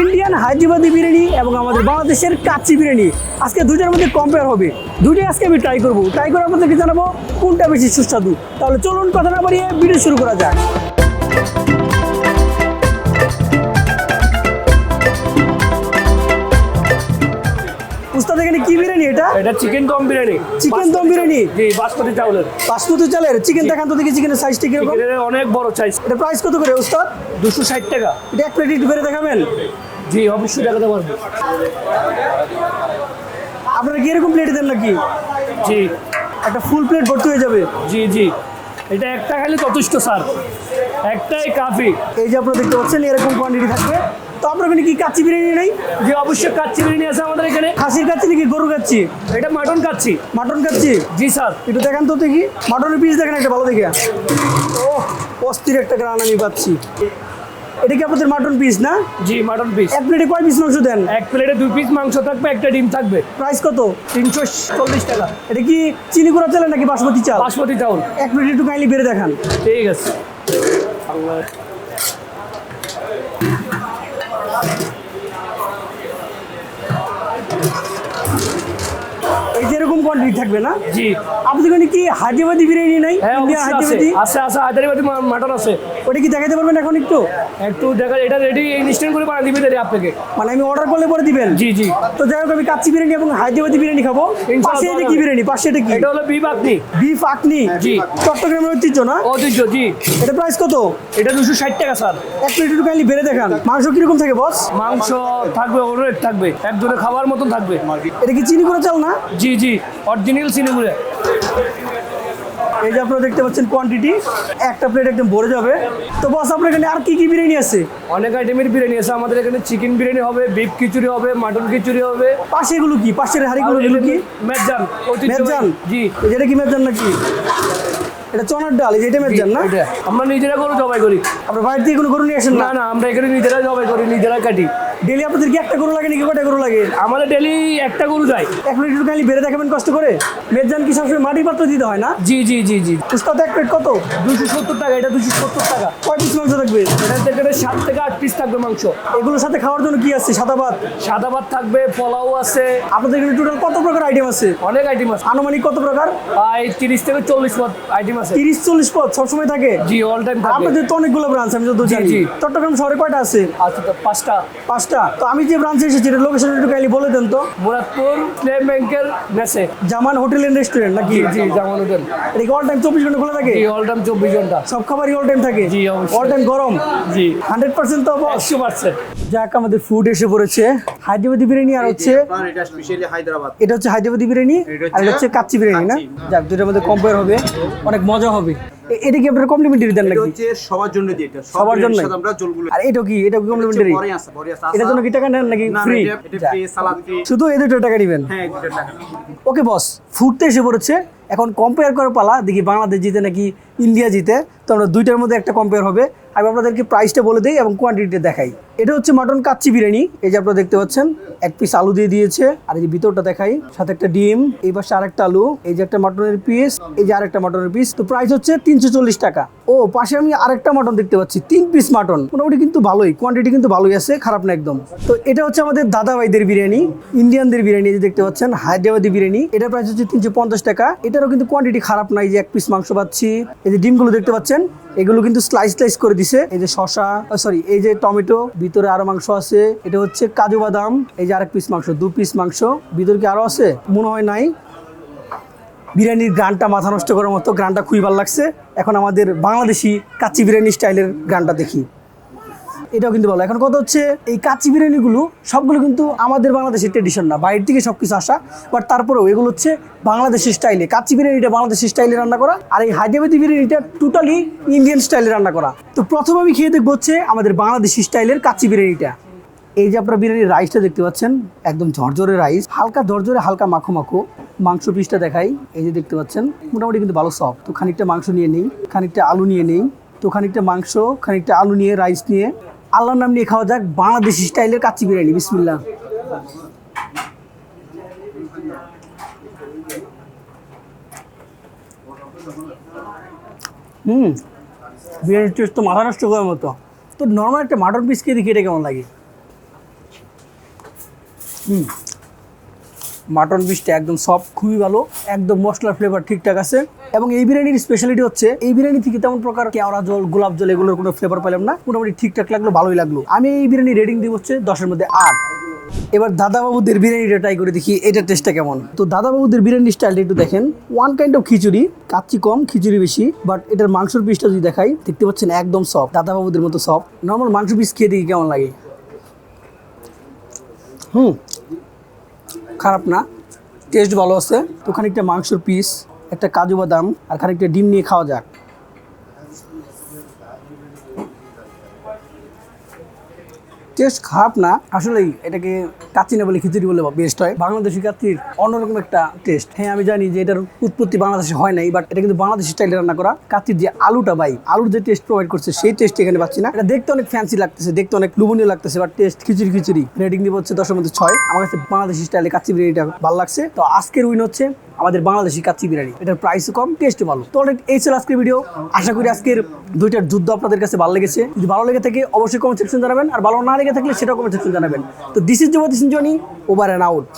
Indian Hyderabadi biryani এবং আমাদের বাংলাদেশের কাচ্চি বিরিয়ানি আজকে দুইটার মধ্যে কম্পেয়ার হবে। দুইটাই আজকে আমি ট্রাই করবো, ট্রাই করে আপনাদেরকে জানাবো কোনটা বেশি সুস্বাদু। তাহলে চলুন কথা না বাড়িয়ে ভিডিও শুরু করা যাক। উস্তাদ এখানে কি বিরিয়ানি? এটা চিকেন দম বিরিয়ানি। চিকেন দম বিরিয়ানি? জি, বাসমতি চাউলের। বাসমতি চালের চিকেন দেখান তো দেখি, চিকেনের সাইজটা কিরকম? চিকেনের অনেক বড় সাইজ। এটা প্রাইস কত করে উস্তাদ? 260 টাকা। এটা এক প্লেট একটু বেড়ে দেখাবেন? জি, অবশ্যই দেখাতে পারবো। আপনারা কি এরকম প্লেটে দেন নাকি? জি, একটা ফুল প্লেট ভর্তি হয়ে যাবে? জি জি, এটা একটা খালি যথেষ্ট স্যার, একটাই কাফি। এই যে আপনারা দেখতে পাচ্ছেন এরকম কোয়ান্টিটি থাকবে। তো আপনার এখানে কি কাচ্চি বিরিয়ানি নেই? জি, অবশ্যই কাচ্চি বিরিয়ানি আছে আমাদের এখানে। খাসির কাচ্চি নাকি গরু কাচ্চি? এটা মাটন কাচ্চি। মাটন কাচ্চি? জি স্যার। একটু দেখান তো দেখি, মাটনের পিস দেখেন একটা ভালো দেখে। ও অস্থির একটা গ্রান আমি পাচ্ছি। এটা কি আপনাদের মাটন পিস না? জি, মাটন পিস। এক প্লেটে কয় পিস মাংস দেন? এক প্লেটে 2 পিস মাংস থাকবে, একটা ডিম থাকবে। প্রাইস কত? 340 টাকা। এটা কি চিনি গুঁড়া চালের নাকি বাসমতি চাল? বাসমতি চাউল। এক প্লেট একটু কাইন্ডলি বেড়ে দেখান। ঠিক আছে। এই যে এরকম কোয়ান্টিটি থাকবে না? জি। আপনাদের এখানে কি হায়দ্রাবাদি বিরিয়ানি নাই? হ্যাঁ, ইন্ডিয়ান অবশ্যই আছে। হায়দ্রাবাদি? আছে আছে, হায়দ্রাবাদি মাটন আছে। ওটা কি দেখাতে পারবেন এখন একটু? একটু দেখা, এটা রেডি ইনস্ট্যান্ট করে বানিয়ে দিবে আপনাকে। মানে আমি অর্ডার করলে পরে দিবেন? জি জি। তো যাই হোক, আমি কাচ্চি বিরিয়ানি এবং হায়দ্রাবাদি বিরিয়ানি খাবো। পাশে এটা কি বিরিয়ানি? পাশে এটা কি? এটা হলো বিফ আপনি। বিফ আখনি? জি। চট্টগ্রামের ঐতিহ্য না? ঐতিহ্য, জি। এটা প্রাইস কত? এটা 260 টাকা স্যার। এক প্লেট একটু কাইন্ডলি বেড়ে দেখান। মাংস কিরকম থাকে বস? মাংস থাকবে, অনেক থাকবে, একজনে খাবার মতন থাকবে। এটা কি চিনি গুঁড়া চাল না? জি জি, অরিজিনাল চিনিগুলো। এই যে আপনারা দেখতে পাচ্ছেন কোয়ান্টিটি, একটা প্লেট একদম ভরে যাবে। তো বস আপনার এখানে আর কি কি বিরিয়ানি আছে? অনেক আইটেমের বিরিয়ানি আছে আমাদের এখানে। চিকেন বিরিয়ানি হবে, বিফ খিচুড়ি হবে, মাটন খিচুড়ি হবে। পাশে এগুলো কি? পাশের হাড়িগুলো এগুলো কি? মেজান। মেজান? জি। এটা কি মেজান নাকি? এটা চনার ডাল, এই যে এটা মেজান না? এটা আমরা নিজেরা গরু জবাই করি। আপনার বাইরে থেকে কোনো গরু নিয়ে আসেন না না? না, আমরা এখানে নিজেরা জবাই করি, নিজেরা কাটি। ডেলি আপনাদের কি একটা গরু লাগে নাকি কয়টা গরু লাগে? আমাদের ডেলি একটা গরু যায়। এক প্লেট একটু কাইন্ডলি বেড়ে দেখাবেন কষ্ট করে। মেজান কি সবসময় মাটির পাত্র দিতে হয় না? জি জি জি জি। উস্তাদ এক প্লেট কত? 270 টাকা। এটা 270 টাকা। কয় পিস মাংস থাকবে? এটা থেকে 7 থেকে 8 পিস থাকবে মাংস। এগুলোর সাথে খাওয়ার জন্য কি আছে? সাদা ভাত? সাদা ভাত থাকবে, পোলাও আছে। আপনাদের এখানে টোটাল কত প্রকার আইটেম আছে? অনেক আইটেম আছে। আনুমানিক কত প্রকার? প্রায় 30 থেকে 40 পদ আইটেম আছে। 30-40 পদ সবসময় থাকে? জি, অল টাইম থাকে। আপনাদের তো অনেকগুলো ব্রাঞ্চ, আমি যত জি, জানি। জি। চট্টগ্রাম শহরে কয়টা আছে? আচ্ছা, তো 5টা। 5টা। তো আমি যে ব্রাঞ্চে এসেছি এটা লোকেশন একটু কাইন্ডলি বলে দেন তো। মুরাদপুর ইসলাম ব্যাংকের নেসে। জামান হোটেল এন্ড রেস্টুরেন্ট নাকি? জি জি, জামান হোটেল। এটা কি অল টাইম 24 ঘন্টা খোলা থাকে? জি, অল টাইম 24 ঘন্টা। সব খাবারই অল টাইম থাকে? জি, অবশ্যই। অল টাইম গরম? জি, 100% তো বস? 100%। যাক, আমাদের ফুড এসে পড়েছে। হায়দ্রাবাদি বিরিয়ানি আর হচ্ছে এটা স্পেশালি হায়দ্রাবাদ। এটা হচ্ছে হায়দ্রাবাদি বিরিয়ানি আর এটা হচ্ছে কাচ্চি বিরিয়ানি না? যাক, দুটোর মধ্যে কম্পেয়ার হবে, অনেক মজা হবে। এটা কি আপনারা কমপ্লিমেন্টারি দেন এটা নাকি? হচ্ছে সবার জন্য দিয়ে, এটা সবার জন্য? সাথে আমরা জলগুলো। আর এটা কি? এটা কি কমপ্লিমেন্টারি? বড়ই আছে, বড়ই আছে। এটার জন্য কি টাকা নেন নাকি না, ফ্রি? এটা ফ্রি, সালাদ ফ্রি। শুধু এই দুটো টাকা দিবেন? হ্যাঁ, এটা টাকা। ওকে বস, ফুডতে এসে পড়েছে। এখন কম্পেয়ার করার পালা, দেখি বাংলাদেশ জিতে নাকি ইন্ডিয়া জিতে। তো আমরা দুইটার মধ্যে একটা কম্পেয়ার হবে। আমি আপনাদেরকে প্রাইসটা বলে দিই এবং কোয়ান্টিটিটা দেখাই। এটা হচ্ছে মাটন কাচ্চি বিরিয়ানি। এই যে আপনারা দেখতে পাচ্ছেন, এক পিস আলু দিয়ে দিয়েছে। আর এই যে ভিতরটা দেখাই, সাথে একটা ডিম, এই পাশে আরেকটা আলু, এই যে একটা মাটনের পিস, এই যে আরেকটা মাটনের পিস। তো প্রাইস হচ্ছে 340 টাকা। ও পাশে আমি আরেকটা মাটন দেখতে পাচ্ছি, 3 পিস মাটন। মোটামুটি কিন্তু ভালোই, কোয়ান্টিটি কিন্তু ভালোই আছে, খারাপ না একদম। তো এটা হচ্ছে আমাদের দাদা ভাইদের বিরিয়ানি, ইন্ডিয়ানদের বিরিয়ানি। এই যে দেখতে পাচ্ছেন হায়দ্রাবাদি বিরিয়ানি, এটা প্রাইস হচ্ছে 350 টাকা। এটারও কিন্তু কোয়ান্টিটি খারাপ না। এই যে এক পিস মাংস পাচ্ছি, এই যে ডিমগুলো দেখতে পাচ্ছেন, এগুলো কিন্তু স্লাইস স্লাইস করে দিছে। এই যে শসা, সরি, এই যে টমেটো, ভিতরে আরো মাংস আছে। এটা হচ্ছে কাজু বাদাম। এই যে আরেক পিস মাংস, 2 পিস মাংস। ভিতরে কি আরো আছে? মনে হয় নাই। বিরিয়ানির গ্রানটা মাথা নষ্ট করার মতো, গ্রানটা খুবই ভালো লাগছে। এখন আমাদের বাংলাদেশি কাচ্চি বিরিয়ানি স্টাইলের গ্রানটা দেখি। এটাও কিন্তু ভালো। এখন কথা হচ্ছে, এই কাচ্চি বিরিয়ানিগুলো সবগুলো কিন্তু আমাদের বাংলাদেশের ট্রেডিশন না, বাইরে থেকে সবকিছু আসা। বাট তারপরেও এগুলো হচ্ছে বাংলাদেশের স্টাইলে। কাচ্চি বিরিয়ানিটা বাংলাদেশের স্টাইলে রান্না করা, আর এই হায়দ্রাবাদি বিরিয়ানিটা টোটালি ইন্ডিয়ান স্টাইলে রান্না করা। তো প্রথম আমি খেয়ে দেখবো হচ্ছে আমাদের বাংলাদেশি স্টাইলের কাচ্চি বিরিয়ানিটা। এই যে আপনারা বিরিয়ানির রাইসটা দেখতে পাচ্ছেন, একদম ঝরঝরে রাইস, হালকা ঝরঝরে, হালকা মাখো মাখো। মাংস পিসটা দেখাই, এই যে দেখতে পাচ্ছেন, মোটামুটি কিন্তু ভালো সফট। তো খানিকটা মাংস নিয়ে নেই, খানিকটা আলু নিয়ে নেই। তো খানিকটা মাংস, খানিকটা আলু নিয়ে, রাইস নিয়ে, আল্লাহর নাম নিয়ে খাওয়া যাক বাংলাদেশি স্টাইলের কাচ্চি বিরিয়ানি। বিসমিল্লাহ। বিরিয়ানির টেস্ট তো মাথা নষ্ট করার মতো। তো নর্মাল একটা মাটন পিস খেয়ে দেখি এটা কেমন লাগে। মাটন পিসটা একদম সফট, খুবই ভালো, একদম মশলার ফ্লেভার ঠিকঠাক আছে। এবং এই বিরিয়ানির স্পেশালিটি হচ্ছে এই বিরিয়ানি থেকে তেমন প্রকার কেওড়া জল, গোলাপ জল এগুলোর কোনো ফ্লেভার পেলাম না, মোটামুটি ঠিকঠাক লাগলো, ভালোই লাগলো। আমি এই বিরিয়ানি রেটিং দিব হচ্ছে 10-এর মধ্যে 8। এবার দাদাবাবুদের বিরিয়ানিটা ট্রাই করে দেখি এটার টেস্টটা কেমন। তো দাদাবাবুদের বিরিয়ানি স্টাইলটা একটু দেখেন, ওয়ান কাইন্ড অফ খিচুড়ি, কাচ্চি কম খিচুড়ি বেশি, বাট এটার মাংসের পিসটা যদি দেখাই দেখতে পাচ্ছেন একদম সফট, দাদাবাবুদের মতো সফট। নর্মাল মাংস পিস খেয়ে দেখি কেমন লাগে। খারাপ না, টেস্ট ভালো আছে। তো খানিকটা মাংসের পিস, একটা কাজু বাদাম আর খানিকটা ডিম নিয়ে খাওয়া যাক। টেস্ট খারাপ না, আসলেই এটাকে কাচ্চি না বলে খিচুড়ি বলে বেস্ট হয়। বাংলাদেশি কাচ্চির অন্যরকম একটা টেস্ট। হ্যাঁ আমি জানি যে এটার উৎপত্তি বাংলাদেশে হয় নাই, বাট এটা কিন্তু বাংলাদেশি স্টাইলে রান্না করা। কাচ্চির যে আলুটা ভাই, আলুর যে টেস্ট প্রোভাইড করছে সেই টেস্ট এখানে পাচ্ছি না। এটা দেখতে অনেক ফ্যান্সি লাগতেছে, দেখতে অনেক লোভনীয় লাগতেছে, but taste khichuri khichuri. Rating দিব হচ্ছে 10-এর মধ্যে 6। আমার কাছে বাংলাদেশি স্টাইলে কাচ্চি বিরিয়ানিটা ভালো লাগছে। তো আজকের উইন হচ্ছে আমাদের বাংলাদেশি কাচ্চি বিরিয়ানি। এটার প্রাইসও কম, টেস্ট ভালো। তো অলরেডি এই ছিল আজকের ভিডিও। আশা করি আজকের দুইটার যুদ্ধ আপনাদের কাছে ভালো লেগেছে। যদি ভালো লেগে থাকে অবশ্যই কমেন্ট সেকশন জানাবেন, আর ভালো না লেগে থাকলে সেটাও কমেন্ট সেকশন জানাবেন। তো this is Johnny, over and out.